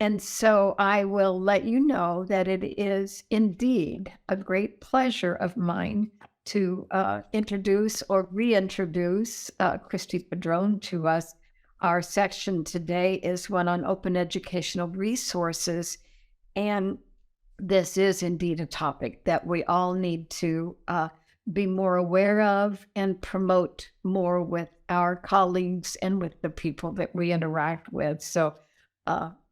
And so I will let you know that it is indeed a great pleasure of mine to introduce or reintroduce Kristy Padron to us. Our section today is one on open educational resources. And this is indeed a topic that we all need to be more aware of and promote more with our colleagues and with the people that we interact with. So,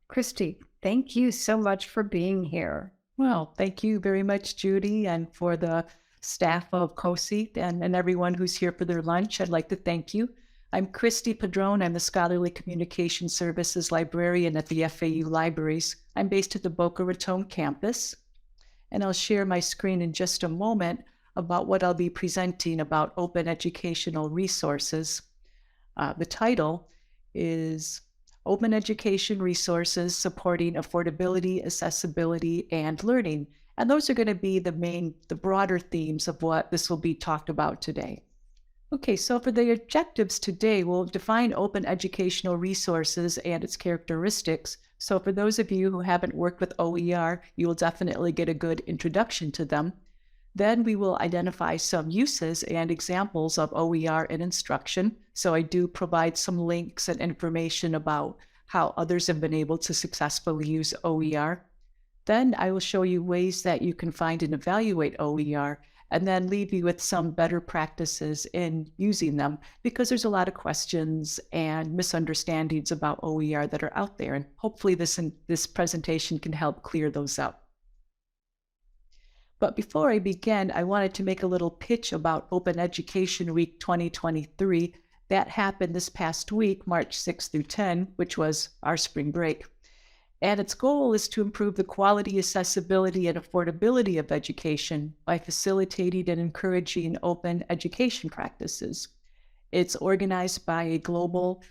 Kristy, thank you so much for being here. Well, thank you very much, Judy, and for the staff of COSI and everyone who's here for their lunch. I'd like to thank you. I'm Kristy Padron. I'm the Scholarly Communication Services Librarian at the FAU Libraries. I'm based at the Boca Raton campus, and I'll share my screen in just a moment about what I'll be presenting about open educational resources. The title is Open Education Resources Supporting Affordability, Accessibility, and Learning. And those are going to be the broader themes of what this will be talked about today. Okay, so for the objectives today, we'll define open educational resources and its characteristics. So for those of you who haven't worked with OER, you will definitely get a good introduction to them. Then we will identify some uses and examples of OER in instruction. So I do provide some links and information about how others have been able to successfully use OER. Then I will show you ways that you can find and evaluate OER, and then leave you with some better practices in using them, because there's a lot of questions and misunderstandings about OER that are out there. And hopefully this presentation can help clear those up. But before I begin, I wanted to make a little pitch about Open Education Week 2023. That happened this past week, March 6 through 10, which was our spring break. And its goal is to improve the quality, accessibility, and affordability of education by facilitating and encouraging open education practices. It's organized by a global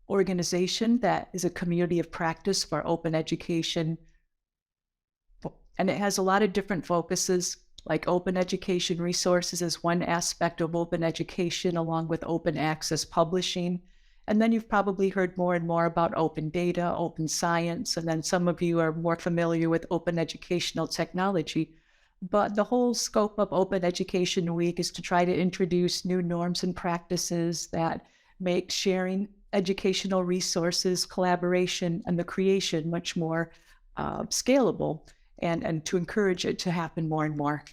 organization that is a community of practice for open education. And it has a lot of different focuses, like open education resources is one aspect of open education, along with open access publishing. And then you've probably heard more and more about open data, open science, and then some of you are more familiar with open educational technology. But the whole scope of Open Education Week is to try to introduce new norms and practices that make sharing educational resources, collaboration, and the creation much more scalable, and to encourage it to happen more and more.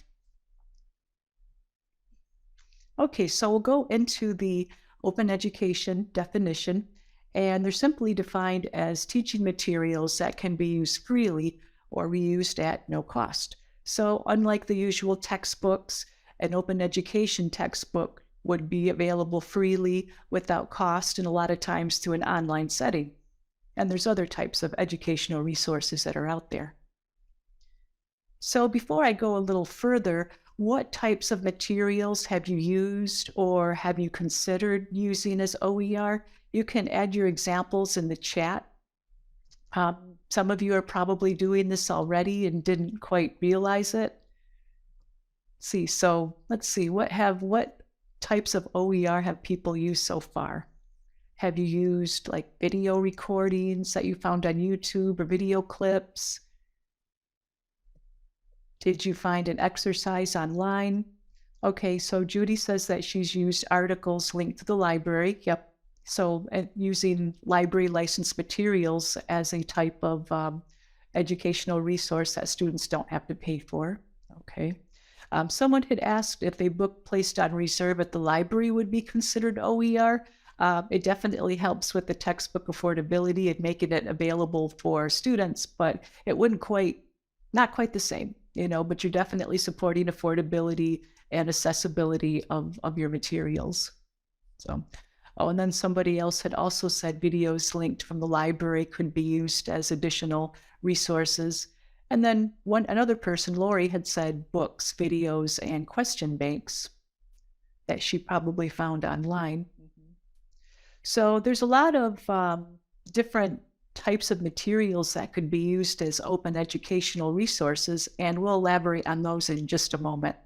Okay, so we'll go into the open education definition, and they're simply defined as teaching materials that can be used freely or reused at no cost. So unlike the usual textbooks, an open education textbook would be available freely without cost, and a lot of times through an online setting. And there's other types of educational resources that are out there. So before I go a little further, what types of materials have you used or have you considered using as OER? You can add your examples in the chat. Some of you are probably doing this already and didn't quite realize it. Let's see, what types of OER have people used so far? Have you used like video recordings that you found on YouTube or video clips? Did you find an exercise online? Okay, so Judy says that she's used articles linked to the library. Yep. So using library licensed materials as a type of educational resource that students don't have to pay for. Okay. Someone had asked if a book placed on reserve at the library would be considered OER. It definitely helps with the textbook affordability and making it available for students, but it not quite the same, but you're definitely supporting affordability and accessibility of your materials. And then somebody else had also said videos linked from the library could be used as additional resources. And then another person, Lori, had said books, videos, and question banks that she probably found online. So there's a lot of different types of materials that could be used as open educational resources, and we'll elaborate on those in just a moment.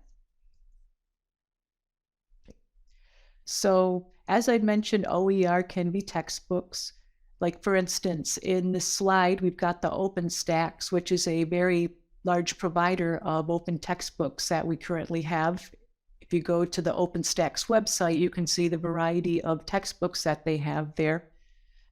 So As I mentioned, OER can be textbooks. Like for instance, in this slide, we've got the OpenStax, which is a very large provider of open textbooks that we currently have. If you go to the OpenStax website, you can see the variety of textbooks that they have there.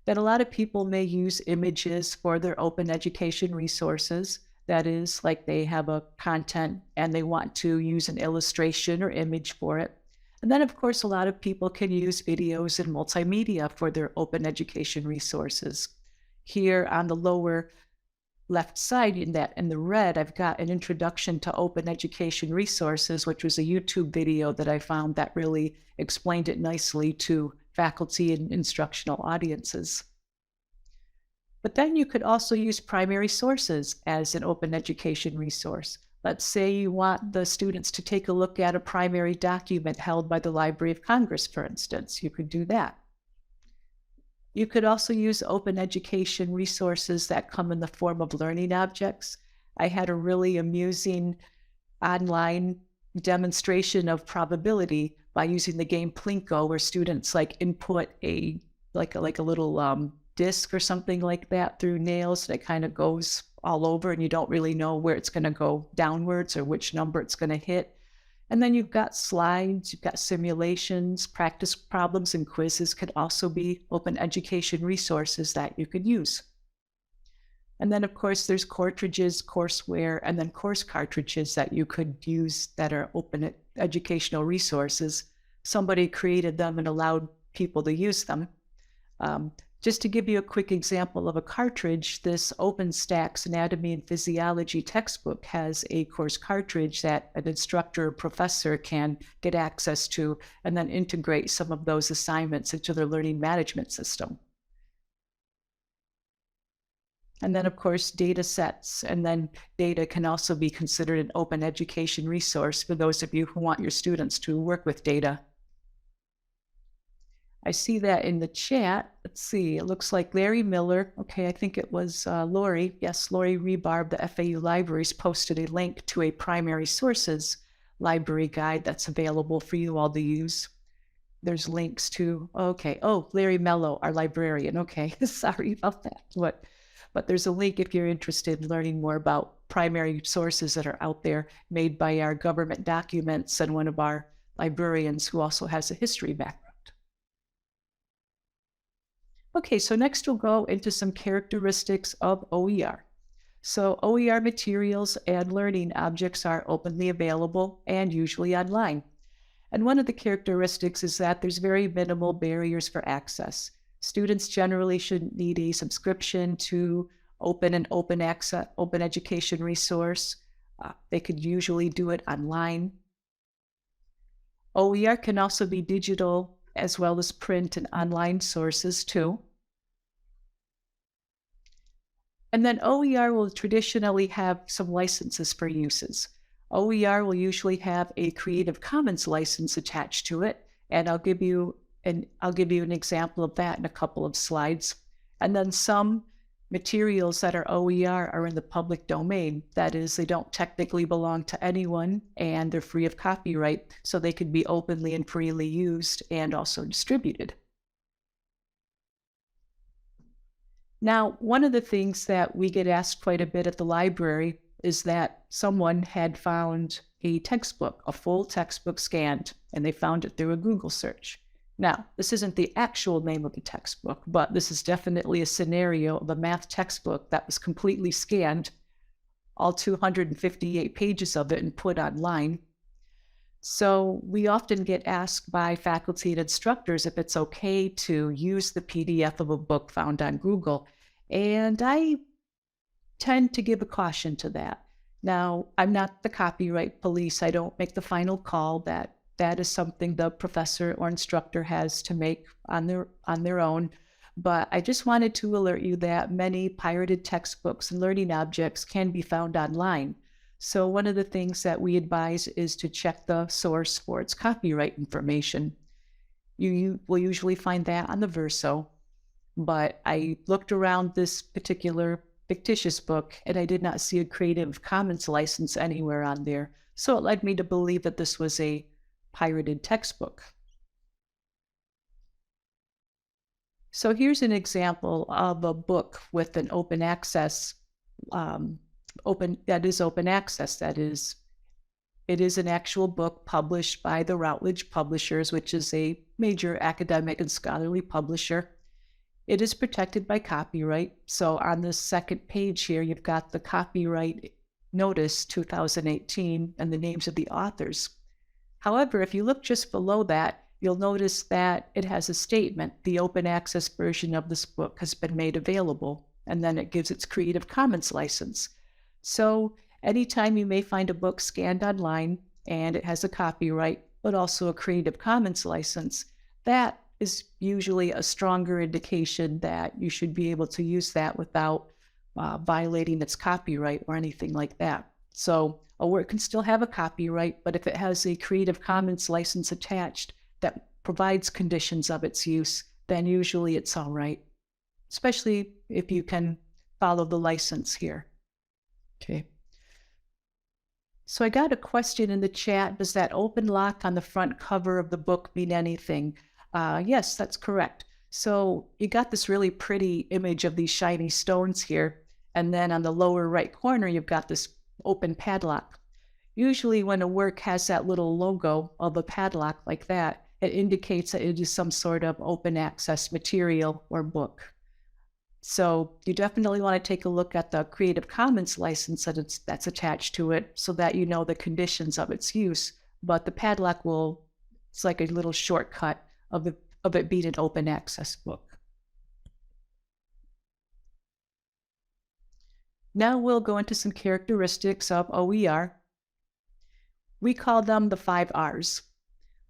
That a lot of people may use images for their open education resources. That is, like they have a content and they want to use an illustration or image for it. And then, of course, a lot of people can use videos and multimedia for their open education resources. Here on the lower left side in the red, I've got an introduction to open education resources, which was a YouTube video that I found that really explained it nicely to faculty and instructional audiences. But then you could also use primary sources as an open education resource. Let's say you want the students to take a look at a primary document held by the Library of Congress, for instance. You could do that. You could also use open education resources that come in the form of learning objects. I had a really amusing online demonstration of probability by using the game Plinko, where students input a little disc or something like that through nails that kind of goes all over, and you don't really know where it's going to go downwards or which number it's going to hit. And then you've got slides, you've got simulations, practice problems, and quizzes could also be open education resources that you could use. And then, of course, there's cartridges, courseware, and then course cartridges that you could use that are open educational resources. Somebody created them and allowed people to use them. Just to give you a quick example of a cartridge, this OpenStax Anatomy and Physiology textbook has a course cartridge that an instructor or professor can get access to and then integrate some of those assignments into their learning management system. And then, of course, data sets, and then data can also be considered an open education resource for those of you who want your students to work with data. I see that in the chat. Let's see, it looks like Larry Miller, okay, I think it was Lori. Yes, Lori Rebarb, the FAU Libraries, posted a link to a primary sources library guide that's available for you all to use. There's links to, okay, oh, Larry Mello, our librarian, okay, sorry about that. But there's a link if you're interested in learning more about primary sources that are out there made by our government documents and one of our librarians who also has a history background. Okay, so next we'll go into some characteristics of OER. So OER materials and learning objects are openly available and usually online. And one of the characteristics is that there's very minimal barriers for access. Students generally shouldn't need a subscription to open an open education resource. They could usually do it online. OER can also be digital as well as print and online sources too. And then OER will traditionally have some licenses for uses. OER will usually have a Creative Commons license attached to it, and I'll give you an example of that in a couple of slides. And then some materials that are OER are in the public domain. That is, they don't technically belong to anyone and they're free of copyright, so they can be openly and freely used and also distributed. Now, one of the things that we get asked quite a bit at the library is that someone had found a textbook, a full textbook scanned, and they found it through a Google search. Now, this isn't the actual name of the textbook, but this is definitely a scenario of a math textbook that was completely scanned, all 258 pages of it, and put online. So we often get asked by faculty and instructors if it's okay to use the PDF of a book found on Google, and I tend to give a caution to that. Now, I'm not the copyright police. I don't make the final call. That is something the professor or instructor has to make on their own. But I just wanted to alert you that many pirated textbooks and learning objects can be found online. So one of the things that we advise is to check the source for its copyright information. You will usually find that on the Verso, but I looked around this particular fictitious book and I did not see a Creative Commons license anywhere on there. So it led me to believe that this was a pirated textbook. So here's an example of a book with an open access, open access. That is, it is an actual book published by the Routledge Publishers, which is a major academic and scholarly publisher. It is protected by copyright. So on the second page here, you've got the copyright notice 2018 and the names of the authors. However, if you look just below that, you'll notice that it has a statement, the open access version of this book has been made available, and then it gives its Creative Commons license. So anytime you may find a book scanned online and it has a copyright, but also a Creative Commons license, that is usually a stronger indication that you should be able to use that without violating its copyright or anything like that. So a work can still have a copyright, but if it has a Creative Commons license attached that provides conditions of its use, then usually it's all right, especially if you can follow the license here. Okay. So I got a question in the chat. Does that open lock on the front cover of the book mean anything? Yes, that's correct. So you got this really pretty image of these shiny stones here. And then on the lower right corner, you've got this open padlock. Usually when a work has that little logo of a padlock like that, it indicates that it is some sort of open access material or book. So you definitely want to take a look at the Creative Commons license that's attached to it so that you know the conditions of its use. But the padlock it's like a little shortcut of it being an open access book. Now we'll go into some characteristics of OER. We call them the 5 R's.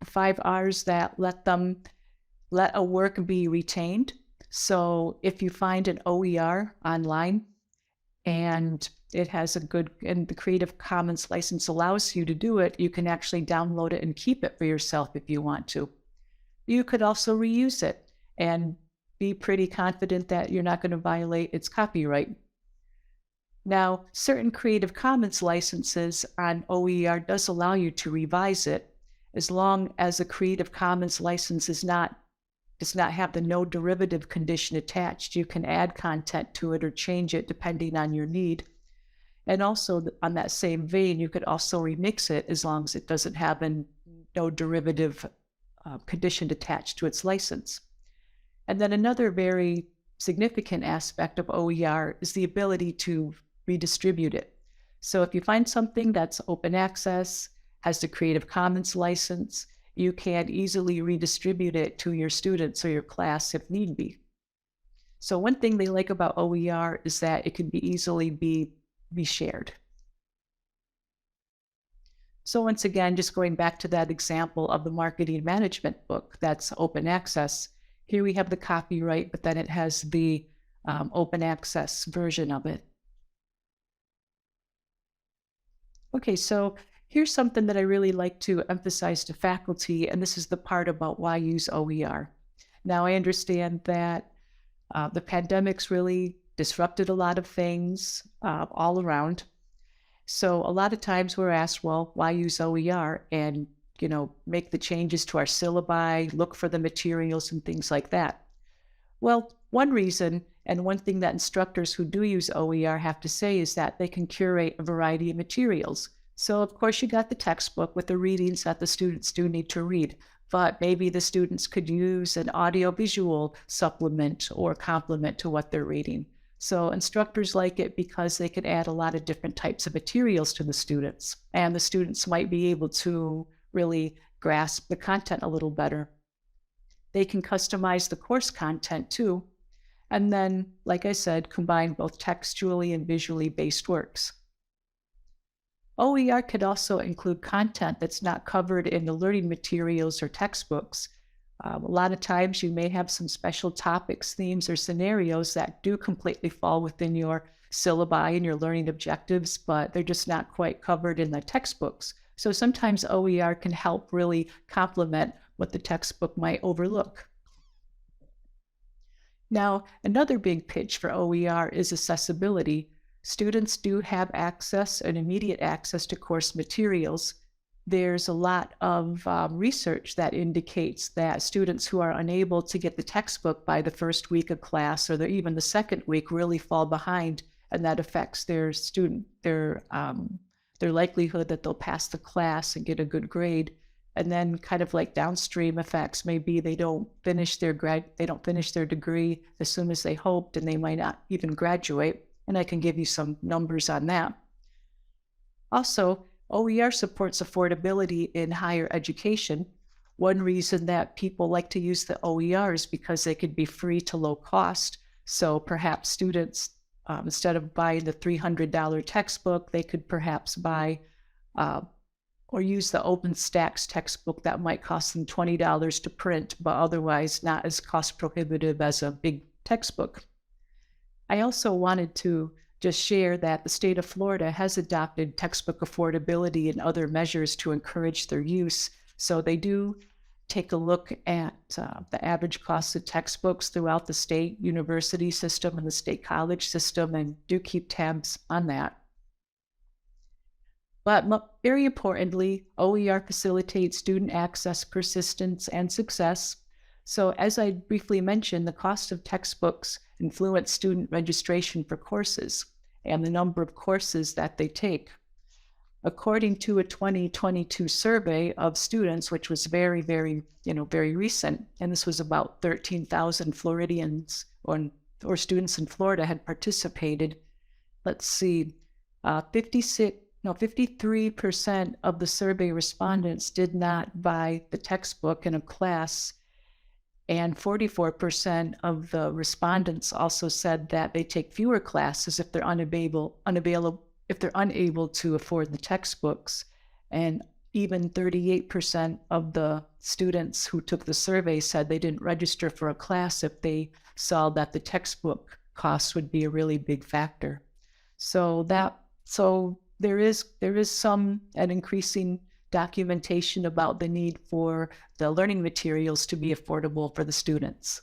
The 5 R's that let a work be retained. So if you find an OER online and it has and the Creative Commons license allows you to do it, you can actually download it and keep it for yourself if you want to. You could also reuse it and be pretty confident that you're not going to violate its copyright. Now, certain Creative Commons licenses on OER does allow you to revise it as long as a Creative Commons license does not have the no derivative condition attached. You can add content to it or change it depending on your need. And also on that same vein, you could also remix it as long as it doesn't have a no derivative condition attached to its license. And then another very significant aspect of OER is the ability to redistribute it. So if you find something that's open access, has the Creative Commons license, you can easily redistribute it to your students or your class if need be. So one thing they like about OER is that it can easily be shared. So once again, just going back to that example of the marketing management book that's open access, here we have the copyright, but then it has the open access version of it. Okay, so here's something that I really like to emphasize to faculty, and this is the part about why use OER. Now, I understand that the pandemic's really disrupted a lot of things all around. So a lot of times we're asked, well, why use OER? And, make the changes to our syllabi, look for the materials and things like that. Well, one reason and one thing that instructors who do use OER have to say is that they can curate a variety of materials. So of course you got the textbook with the readings that the students do need to read, but maybe the students could use an audiovisual supplement or complement to what they're reading. So instructors like it because they can add a lot of different types of materials to the students, and the students might be able to really grasp the content a little better. They can customize the course content too, and then, like I said, combine both textually and visually based works. OER could also include content that's not covered in the learning materials or textbooks. A lot of times you may have some special topics, themes, or scenarios that do completely fall within your syllabi and your learning objectives, but they're just not quite covered in the textbooks. So sometimes OER can help really complement what the textbook might overlook. Now, another big pitch for OER is accessibility. Students do have access and immediate access to course materials, there's a lot of research that indicates that students who are unable to get the textbook by the first week of class or even the second week really fall behind, and that affects their likelihood that they'll pass the class and get a good grade. And then kind of like downstream effects, maybe they don't finish their degree as soon as they hoped, and they might not even graduate. And I can give you some numbers on that. Also, OER supports affordability in higher education. One reason that people like to use the OER is because they could be free to low cost. So perhaps students, instead of buying the $300 textbook, they could perhaps buy or use the OpenStax textbook that might cost them $20 to print, but otherwise not as cost prohibitive as a big textbook. I also wanted to just share that the state of Florida has adopted textbook affordability and other measures to encourage their use. So they do take a look at the average cost of textbooks throughout the state university system and the state college system, and do keep tabs on that. But very importantly, OER facilitates student access, persistence, and success. So as I briefly mentioned, the cost of textbooks influence student registration for courses and the number of courses that they take. According to a 2022 survey of students, which was very recent, and this was about 13,000 Floridians or students in Florida had participated. Let's see, 53% of the survey respondents did not buy the textbook in a class, and 44% of the respondents also said that they take fewer classes if they're unable to afford the textbooks. And even 38% of the students who took the survey said they didn't register for a class if they saw that the textbook costs would be a really big factor. So there is some an increasing documentation about the need for the learning materials to be affordable for the students.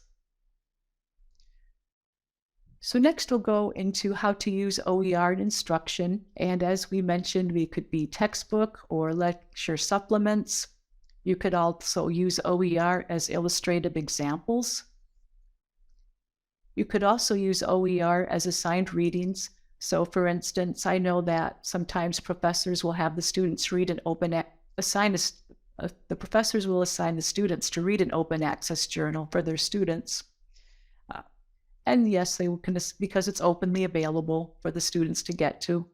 So next we'll go into how to use OER in instruction. And as we mentioned, we could be textbook or lecture supplements. You could also use OER as illustrative examples. You could also use OER as assigned readings. So for instance, I know that sometimes professors will have the students read the professors will assign the students to read an open access journal for their students. And yes, they can, because it's openly available for the students to get to.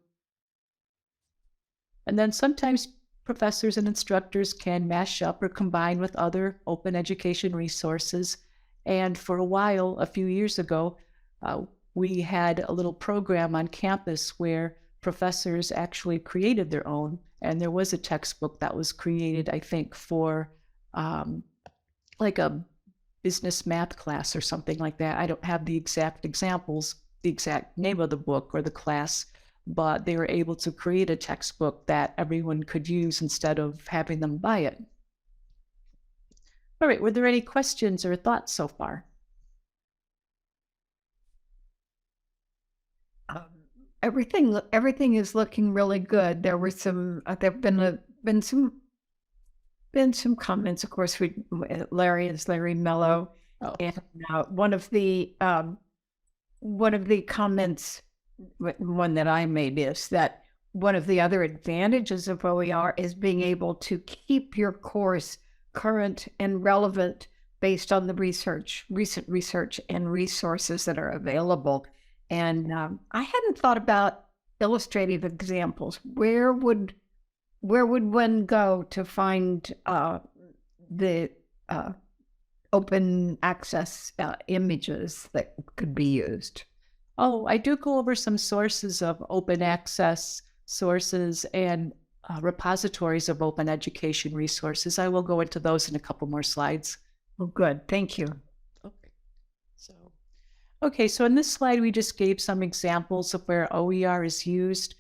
And then sometimes professors and instructors can mash up or combine with other open education resources. And for a while, a few years ago, we had a little program on campus where professors actually created their own, and there was a textbook that was created, I think, for like a business math class or something like that. I don't have the exact examples, the exact name of the book or the class, but they were able to create a textbook that everyone could use instead of having them buy it. All right, were there any questions or thoughts so far? Everything is looking really good. There were some. There've been some comments. Of course, Larry Mello, and one of the comments, one that I made, is that one of the other advantages of OER is being able to keep your course current and relevant based on the recent research and resources that are available. And I hadn't thought about illustrative examples. Where would one go to find the open access images that could be used? Oh, I do go over some sources of open access sources and repositories of open education resources. I will go into those in a couple more slides. Oh, good. Thank you. Okay, so in this slide, we just gave some examples of where OER is used.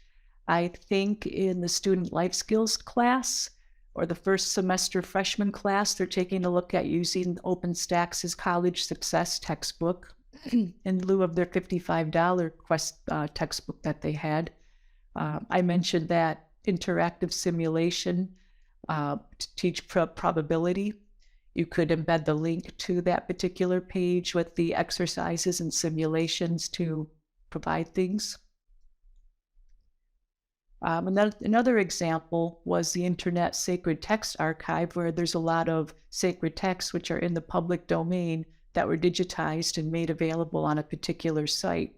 I think in the student life skills class or the first semester freshman class, they're taking a look at using OpenStax's College Success textbook in lieu of their $55 textbook that they had. I mentioned that interactive simulation to teach probability. You could embed the link to that particular page with the exercises and simulations to provide things. Another example was the Internet Sacred Text Archive, where there's a lot of sacred texts which are in the public domain that were digitized and made available on a particular site.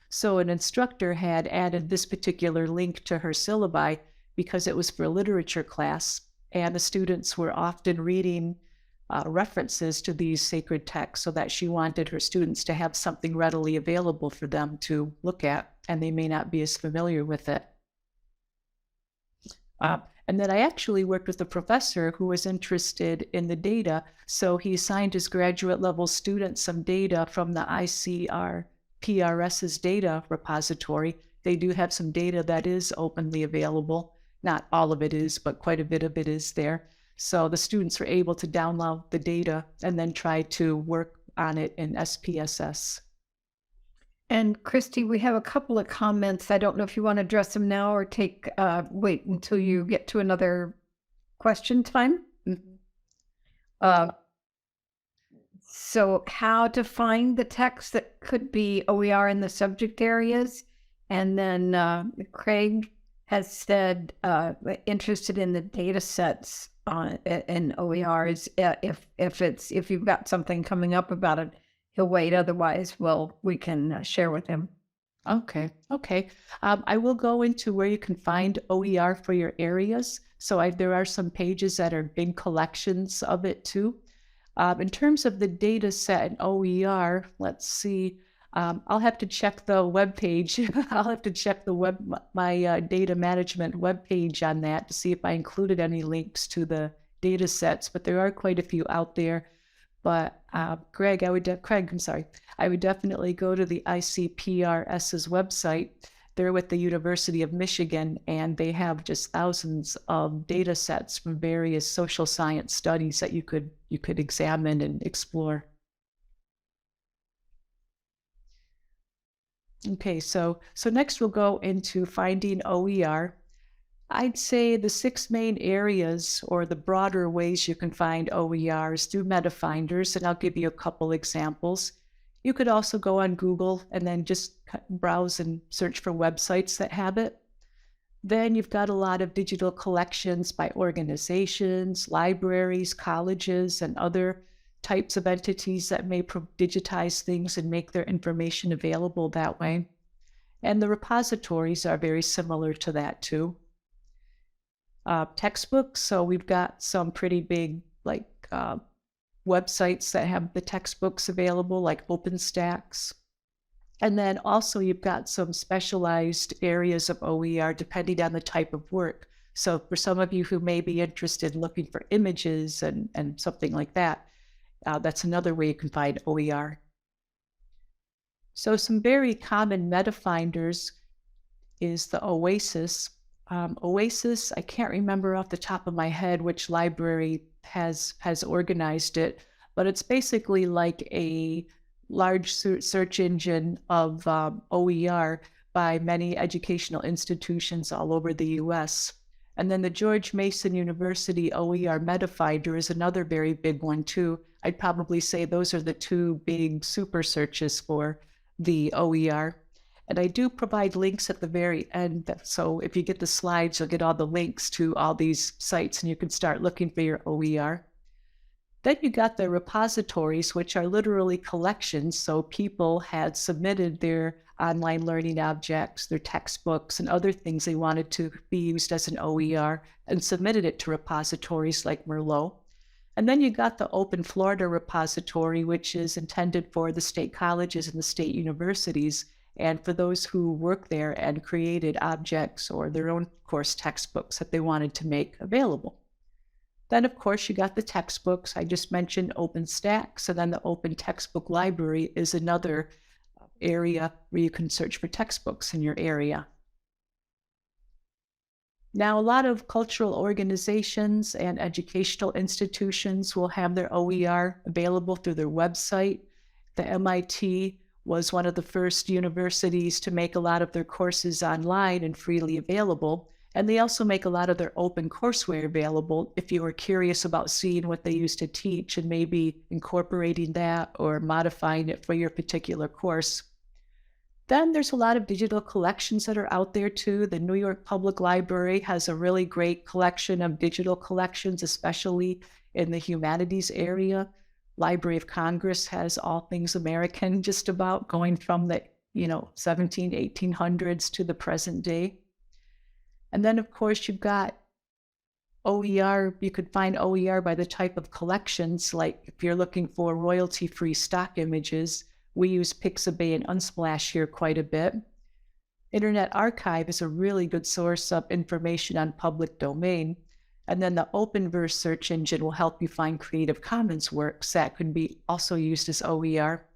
So an instructor had added this particular link to her syllabi because it was for a literature class, and the students were often reading references to these sacred texts, so that she wanted her students to have something readily available for them to look at, and they may not be as familiar with it. And then I actually worked with a professor who was interested in the data, so he assigned his graduate level students some data from the ICRPRS's data repository. They do have some data that is openly available. Not all of it is, but quite a bit of it is there. So the students were able to download the data and then try to work on it in SPSS. And Kristy, we have a couple of comments. I don't know if you want to address them now or wait until you get to another question time. So how to find the text that could be OER in the subject areas. And then Craig has said interested in the data sets in OERs. If you've got something coming up about it, he'll wait. Otherwise, we can share with him. Okay. I will go into where you can find OER for your areas. So there are some pages that are big collections of it too. In terms of the data set in OER, let's see. I'll have to check the web page. I'll have to check my data management web page on that to see if I included any links to the data sets. But there are quite a few out there. But Craig, I would definitely go to the ICPRS's website. They're with the University of Michigan, and they have just thousands of data sets from various social science studies that you could examine and explore. Okay, so next we'll go into finding OER. I'd say the 6 main areas, or the broader ways you can find OERs, through MetaFinders, and I'll give you a couple examples. You could also go on Google and then just browse and search for websites that have it. Then you've got a lot of digital collections by organizations, libraries, colleges, and other types of entities that may digitize things and make their information available that way. And the repositories are very similar to that too. Textbooks, so we've got some pretty big websites that have the textbooks available, like OpenStax. And then also you've got some specialized areas of OER depending on the type of work. So for some of you who may be interested in looking for images and something like that, that's another way you can find OER. So some very common MetaFinders is the OASIS. OASIS, I can't remember off the top of my head which library has organized it, but it's basically like a large search engine of OER by many educational institutions all over the US. And then the George Mason University OER MetaFinder is another very big one too. I'd probably say those are the 2 big super searches for the OER. And I do provide links at the very end. So if you get the slides, you'll get all the links to all these sites and you can start looking for your OER. Then you got the repositories, which are literally collections. So people had submitted their online learning objects, their textbooks, and other things they wanted to be used as an OER and submitted it to repositories like Merlot. And then you got the Open Florida repository, which is intended for the state colleges and the state universities, and for those who work there and created objects or their own course textbooks that they wanted to make available. Then, of course, you got the textbooks. I just mentioned OpenStax, and then the Open Textbook Library is another area where you can search for textbooks in your area. Now, a lot of cultural organizations and educational institutions will have their OER available through their website. The MIT was one of the first universities to make a lot of their courses online and freely available. And they also make a lot of their open courseware available if you are curious about seeing what they used to teach and maybe incorporating that or modifying it for your particular course. Then there's a lot of digital collections that are out there too. The New York Public Library has a really great collection of digital collections, especially in the humanities area. Library of Congress has all things American, just about going from the 17, 1800s to the present day. And then, of course, you've got OER. You could find OER by the type of collections. Like if you're looking for royalty-free stock images, we use Pixabay and Unsplash here quite a bit. Internet Archive is a really good source of information on public domain. And then the Openverse search engine will help you find Creative Commons works that could be also used as OER.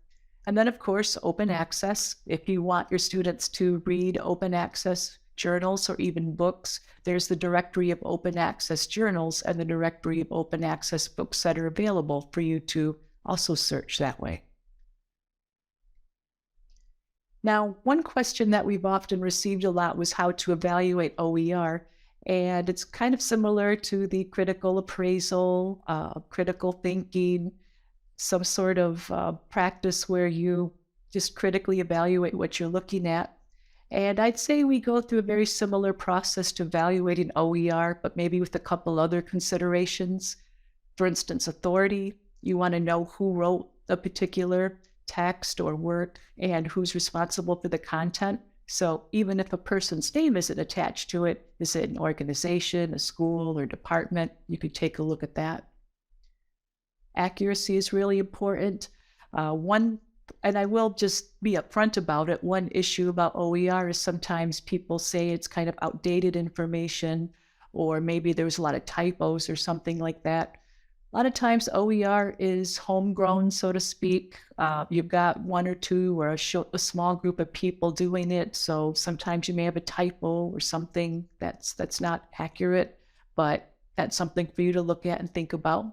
And then, of course, open access. If you want your students to read open access journals or even books, there's the directory of open access journals and the directory of open access books that are available for you to also search that way. Now, one question that we've often received a lot was how to evaluate OER, and it's kind of similar to the critical appraisal, critical thinking, some sort of practice where you just critically evaluate what you're looking at. And I'd say we go through a very similar process to evaluating OER, but maybe with a couple other considerations. For instance, authority. You want to know who wrote a particular text or work and who's responsible for the content. So even if a person's name isn't attached to it, is it an organization, a school, or department? You could take a look at that. Accuracy is really important. And I will just be upfront about it. One issue about OER is sometimes people say it's kind of outdated information, or maybe there's a lot of typos or something like that. A lot of times OER is homegrown, so to speak. You've got one or two or a small group of people doing it. So sometimes you may have a typo or something that's not accurate, but that's something for you to look at and think about.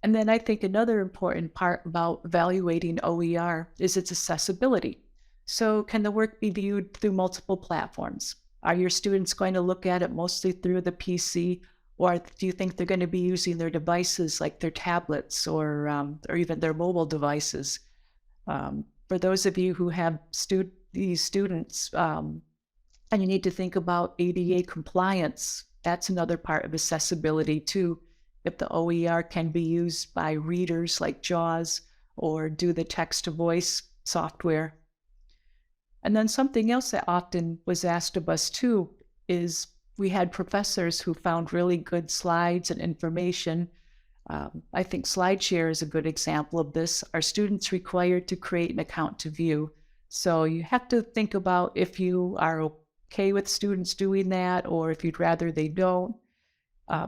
And then I think another important part about evaluating OER is its accessibility. So can the work be viewed through multiple platforms? Are your students going to look at it mostly through the PC, or do you think they're going to be using their devices like their tablets or even their mobile devices? For those of you who have these students, and you need to think about ADA compliance, that's another part of accessibility too. If the OER can be used by readers like JAWS or do the text-to-voice software. And then something else that often was asked of us too is we had professors who found really good slides and information. I think SlideShare is a good example of this. Are students required to create an account to view? So you have to think about if you are okay with students doing that or if you'd rather they don't.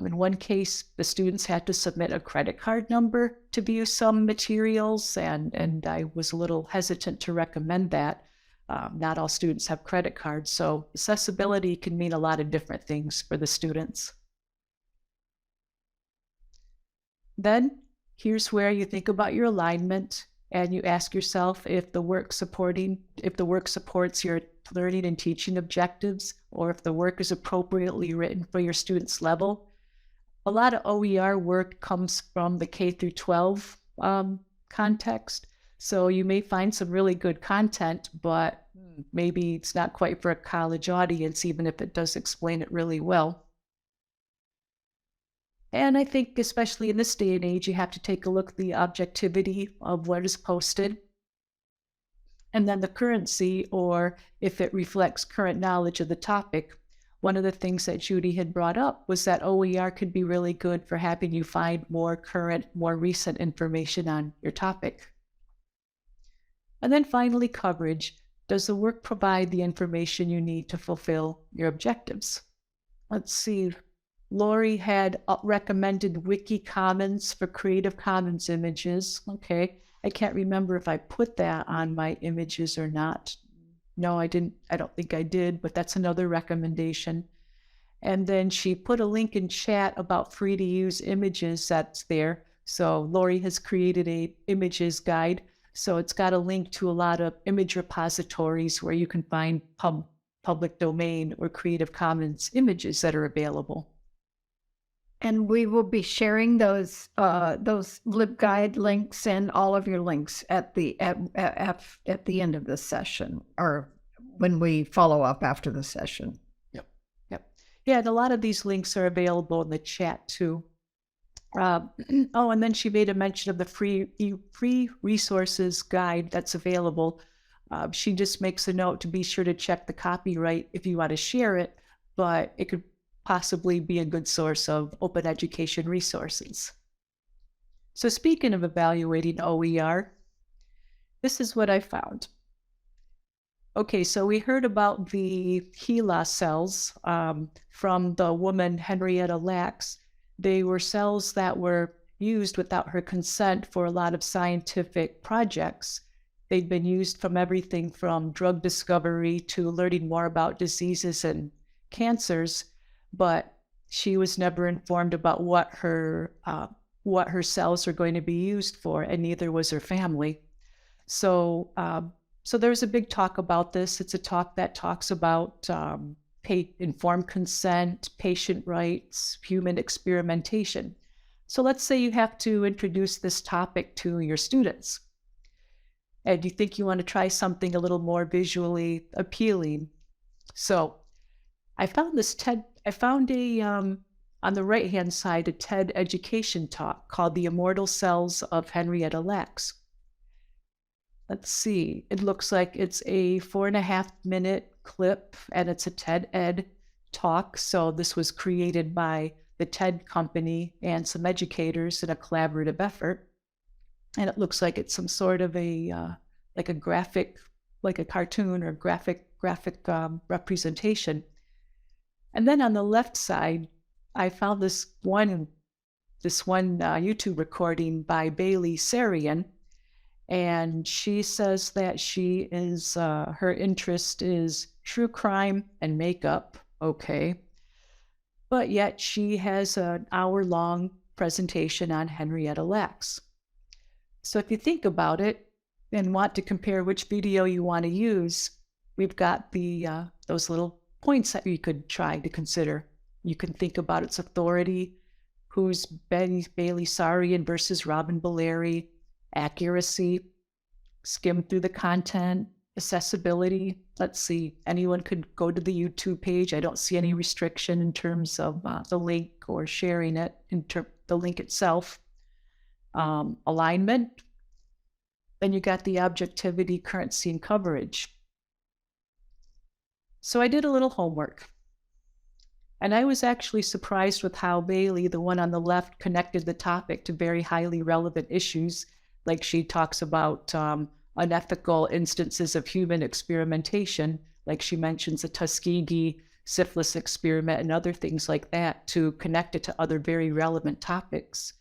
In one case, the students had to submit a credit card number to view some materials, and I was a little hesitant to recommend that. Not all students have credit cards, so accessibility can mean a lot of different things for the students. Then, here's where you think about your alignment, and you ask yourself if the work supports your learning and teaching objectives, or if the work is appropriately written for your students' level. A lot of OER work comes from the K through 12 context. So you may find some really good content, but maybe it's not quite for a college audience, even if it does explain it really well. And I think especially in this day and age, you have to take a look at the objectivity of what is posted. And then the currency, or if it reflects current knowledge of the topic. One of the things that Judy had brought up was that OER could be really good for having you find more current, more recent information on your topic. And then finally, coverage. Does the work provide the information you need to fulfill your objectives? Let's see. Lori had recommended Wiki Commons for Creative Commons images. Okay. I can't remember if I put that on my images or not. No, I didn't. I don't think I did, but that's another recommendation. And then she put a link in chat about free to use images that's there. So Lori has created a images guide. So it's got a link to a lot of image repositories where you can find public domain or Creative Commons images that are available. And we will be sharing those LibGuide links and all of your links at the end of the session, or when we follow up after the session. Yep. Yeah, and a lot of these links are available in the chat too. Oh, and then she made a mention of the free resources guide that's available. She just makes a note to be sure to check the copyright if you want to share it, but it could possibly be a good source of open education resources. So speaking of evaluating OER, this is what I found. Okay, so we heard about the HeLa cells from the woman Henrietta Lacks. They were cells that were used without her consent for a lot of scientific projects. They'd been used from everything from drug discovery to learning more about diseases and cancers, but she was never informed about what her cells are going to be used for, and neither was her family. So there's a big talk about this. It's a talk that talks about informed consent, patient rights, human experimentation. So let's say you have to introduce this topic to your students, and you think you want to try something a little more visually appealing. So I found on the right-hand side, a TED education talk called The Immortal Cells of Henrietta Lacks. Let's see, it looks like it's a 4.5-minute clip, and it's a TED Ed talk. So this was created by the TED company and some educators in a collaborative effort. And it looks like it's some sort of like a graphic, like a cartoon or graphic representation. And then on the left side, I found this one YouTube recording by Bailey Sarian. And she says that she is, her interest is true crime and makeup, okay. But yet she has an hour-long presentation on Henrietta Lacks. So if you think about it and want to compare which video you want to use, we've got those little points that you could try to consider. You can think about its authority, who's Bailey Sarian versus Robin Valeri, accuracy, skim through the content, accessibility. Let's see, anyone could go to the YouTube page. I don't see any restriction in terms of the link or sharing it, the link itself. Alignment. Then you got the objectivity, currency, and coverage. So I did a little homework. And I was actually surprised with how Bailey, the one on the left, connected the topic to very highly relevant issues. Like she talks about unethical instances of human experimentation, like she mentions the Tuskegee syphilis experiment and other things like that, to connect it to other very relevant topics.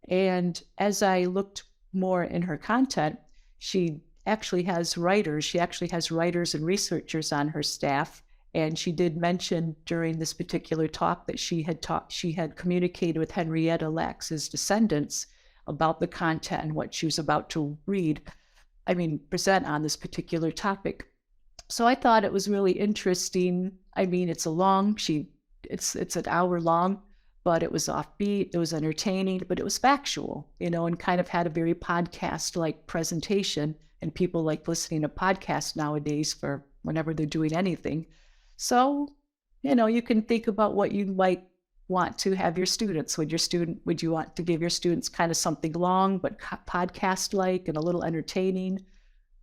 And as I looked more in her content, she actually has writers. She actually has writers and researchers on her staff. And she did mention during this particular talk that she had communicated with Henrietta Lacks's descendants about the content and what she was about to present on this particular topic. So I thought it was really interesting. I mean, it's an hour long, but it was offbeat, it was entertaining, but it was factual, and kind of had a very podcast-like presentation. And people like listening to podcasts nowadays for whenever they're doing anything. So, you can think about what you might want to have your students. Would you want to give your students kind of something long, but podcast-like and a little entertaining?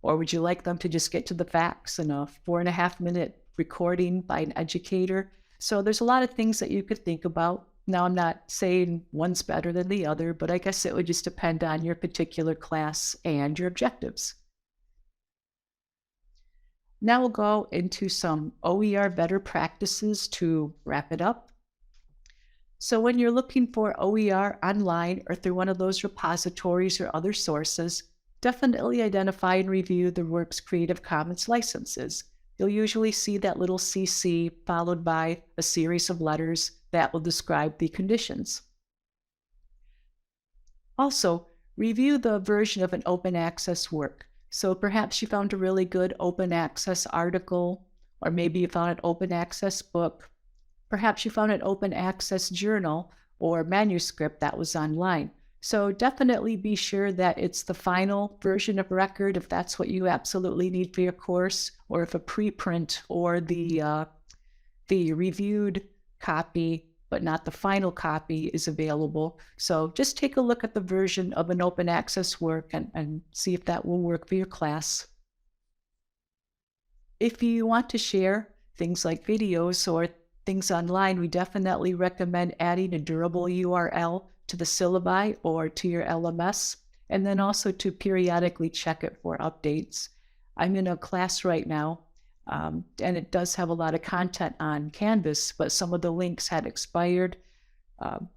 Or would you like them to just get to the facts in a 4.5-minute recording by an educator? So there's a lot of things that you could think about. Now, I'm not saying one's better than the other, but I guess it would just depend on your particular class and your objectives. Now we'll go into some OER Better Practices to wrap it up. So when you're looking for OER online or through one of those repositories or other sources, definitely identify and review the work's Creative Commons licenses. You'll usually see that little CC followed by a series of letters that will describe the conditions. Also, review the version of an open access work. So perhaps you found a really good open access article or maybe you found an open access book. Perhaps you found an open access journal or manuscript that was online. So definitely be sure that it's the final version of record if that's what you absolutely need for your course, or if a preprint or the reviewed copy, but not the final copy, is available. So just take a look at the version of an open access work and see if that will work for your class. If you want to share things like videos or things online, we definitely recommend adding a durable URL to the syllabi or to your LMS, and then also to periodically check it for updates. I'm in a class right now, and it does have a lot of content on Canvas, but some of the links had expired.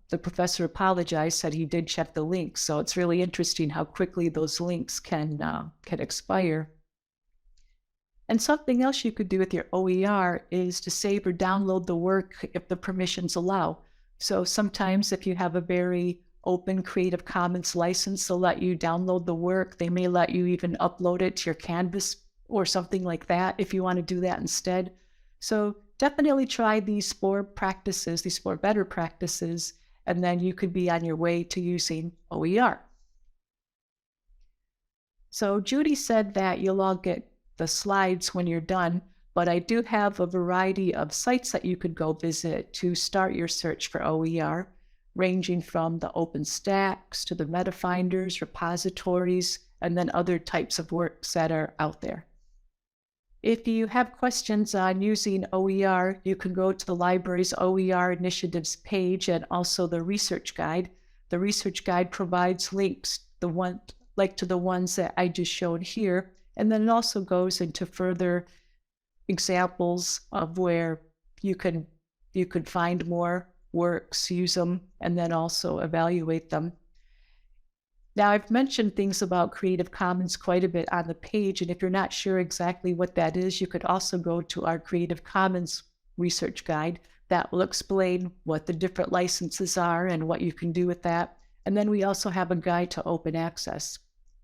The professor apologized, said he did check the links, so it's really interesting how quickly those links can expire. And something else you could do with your OER is to save or download the work if the permissions allow. So sometimes if you have a very open Creative Commons license, they'll let you download the work. They may let you even upload it to your Canvas or something like that if you want to do that instead. So definitely try these 4 practices, these 4 better practices, and then you could be on your way to using OER. So Judy said that you'll all get the slides when you're done, but I do have a variety of sites that you could go visit to start your search for OER, ranging from the OpenStax to the MetaFinders, repositories, and then other types of works that are out there. If you have questions on using OER, you can go to the library's OER initiatives page and also the research guide. The research guide provides links, like to the ones that I just showed here, and then it also goes into further examples of where you could find more works, use them, and then also evaluate them. Now, I've mentioned things about Creative Commons quite a bit on the page, and if you're not sure exactly what that is, you could also go to our Creative Commons research guide. That will explain what the different licenses are and what you can do with that. And then we also have a guide to open access.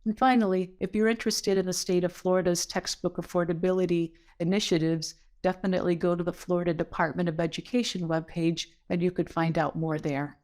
And finally, if you're interested in the state of Florida's textbook affordability initiatives, definitely go to the Florida Department of Education webpage and you could find out more there.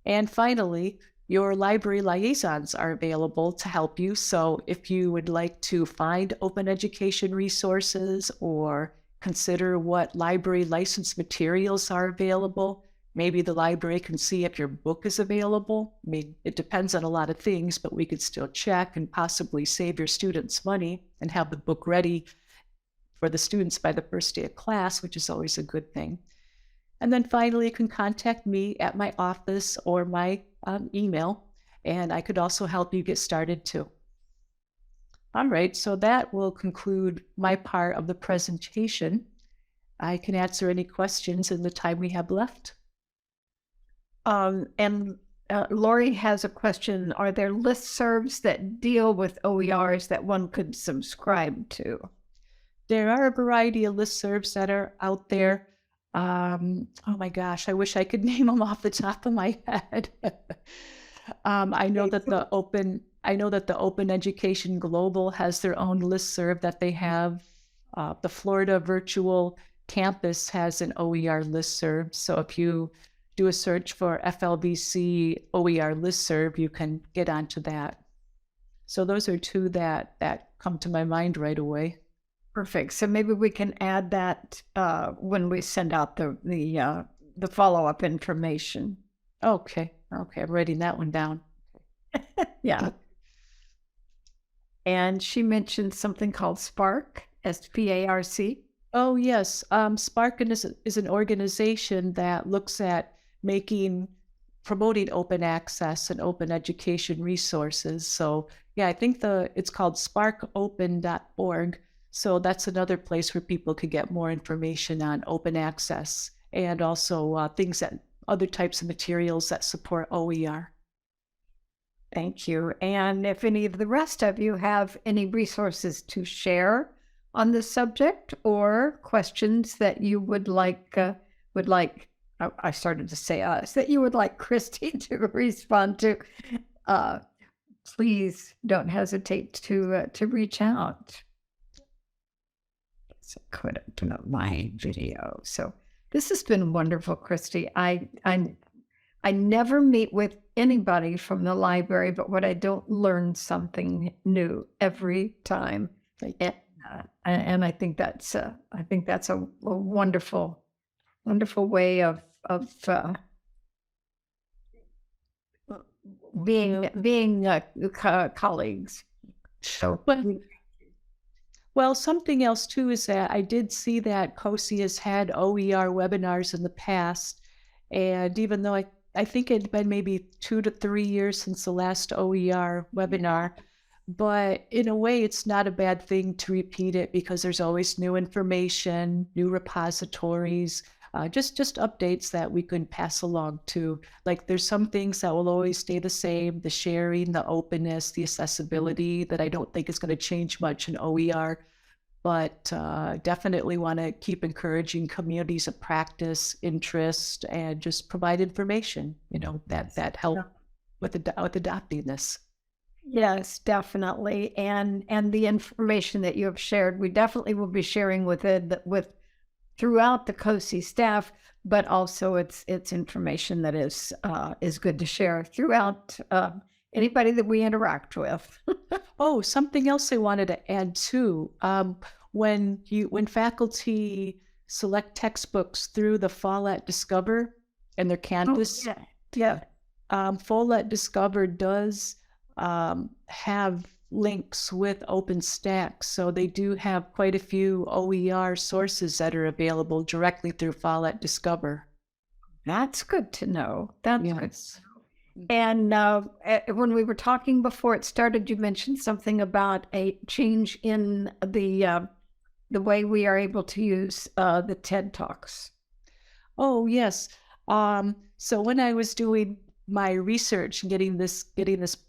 And finally, your library liaisons are available to help you. So if you would like to find open education resources or consider what library license materials are available, maybe the library can see if your book is available. I mean, it depends on a lot of things, but we could still check and possibly save your students money and have the book ready for the students by the first day of class, which is always a good thing. And then finally, you can contact me at my office or my email, and I could also help you get started too. All right, so that will conclude my part of the presentation. I can answer any questions in the time we have left. Lori has a question. Are there listservs that deal with OERs that one could subscribe to? There are a variety of listservs that are out there. Oh my gosh, I wish I could name them off the top of my head. I know that the Open Education Global has their own listserv that they have. The Florida Virtual Campus has an OER listserv. So if you do a search for FLVC OER listserv, you can get onto that. So those are 2 that come to my mind right away. Perfect. So maybe we can add that when we send out the follow-up information. Okay, I'm writing that one down. Yeah. And she mentioned something called Spark, SPARC. Oh yes, Spark is an organization that looks at promoting open access and open education resources. So yeah, I think it's called sparkopen.org. So that's another place where people could get more information on open access and also other types of materials that support OER. Thank you. And if any of the rest of you have any resources to share on this subject or questions that you would like, I started to say us, that you would like Kristy to respond to, please don't hesitate to reach out. So I could open up my video. So this has been wonderful, Kristy. I never meet with anybody from the library, but what I don't learn something new every time. And I think that's a wonderful, wonderful way of being colleagues. So Well, something else too is that I did see that COSI has had OER webinars in the past, and even though I think it'd been maybe 2 to 3 years since the last OER webinar, but in a way, it's not a bad thing to repeat it because there's always new information, new repositories, just updates that we can pass along to. Like there's some things that will always stay the same, the sharing, the openness, the accessibility that I don't think is going to change much in OER, but definitely want to keep encouraging communities of practice, interest, and just provide information, that help with adopting this. yes, definitely. And the information that you have shared, we definitely will be sharing with throughout the COSI staff, but also it's information that is good to share throughout anybody that we interact with. Oh, something else I wanted to add too. When faculty select textbooks through the Follett Discover and their Canvas, Yeah. Follett Discover does have links with OpenStax, so they do have quite a few OER sources that are available directly through Follett Discover. That's good to know. That's good. Yes. And when we were talking before it started, you mentioned something about a change in the way we are able to use the TED Talks. Oh, yes. So when I was doing my research and getting this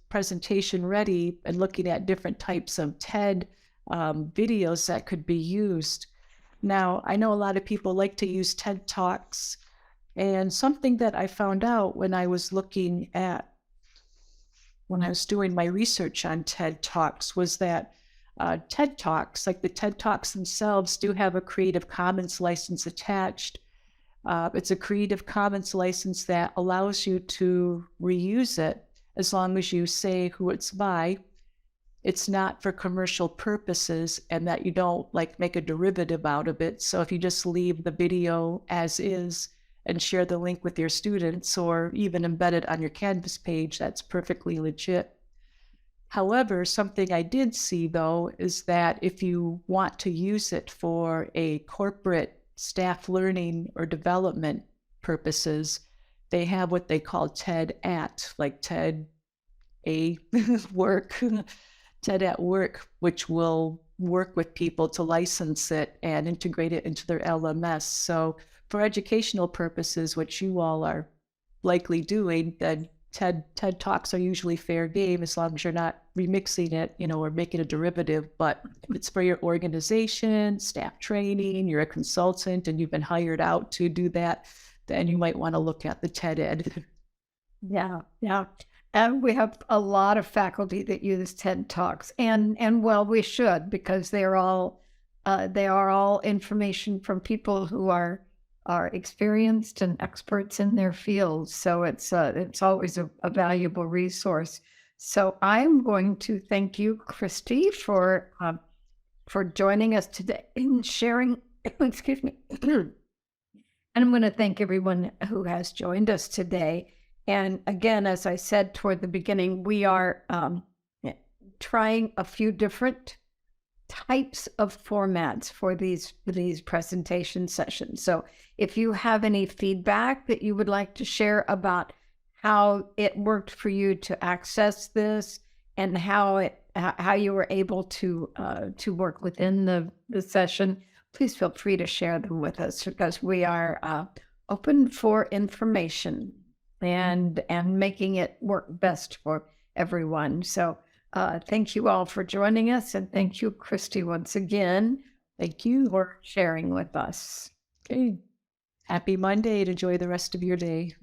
presentation ready and looking at different types of TED videos that could be used. Now, I know a lot of people like to use TED Talks, and something that I found out when I was doing my research on TED Talks was that TED Talks, like the TED Talks themselves, do have a Creative Commons license attached. It's a Creative Commons license that allows you to reuse it as long as you say who it's by. It's not for commercial purposes, and that you don't make a derivative out of it. So if you just leave the video as is and share the link with your students or even embed it on your Canvas page, that's perfectly legit. However, something I did see though is that if you want to use it for a corporate staff learning or development purposes, they have what they call TED at, like TED A work, TED at work, which will work with people to license it and integrate it into their LMS. So for educational purposes, which you all are likely doing, then TED Talks are usually fair game as long as you're not remixing it, or making a derivative. But if it's for your organization, staff training, you're a consultant and you've been hired out to do that, then you might want to look at the TED Ed. Yeah. And we have a lot of faculty that use TED Talks, and well, we should, because they are all information from people who are experienced and experts in their fields. So it's always a valuable resource. So I'm going to thank you, Kristy, for joining us today and sharing. Excuse me. And I'm going to thank everyone who has joined us today. And again, as I said toward the beginning, we are trying a few different types of formats for these presentation sessions. So if you have any feedback that you would like to share about how it worked for you to access this and how you were able to work within the session, please feel free to share them with us, because we are open for information and making it work best for everyone. So thank you all for joining us, and thank you, Kristy, once again. Thank you for sharing with us. Okay. Happy Monday, and enjoy the rest of your day.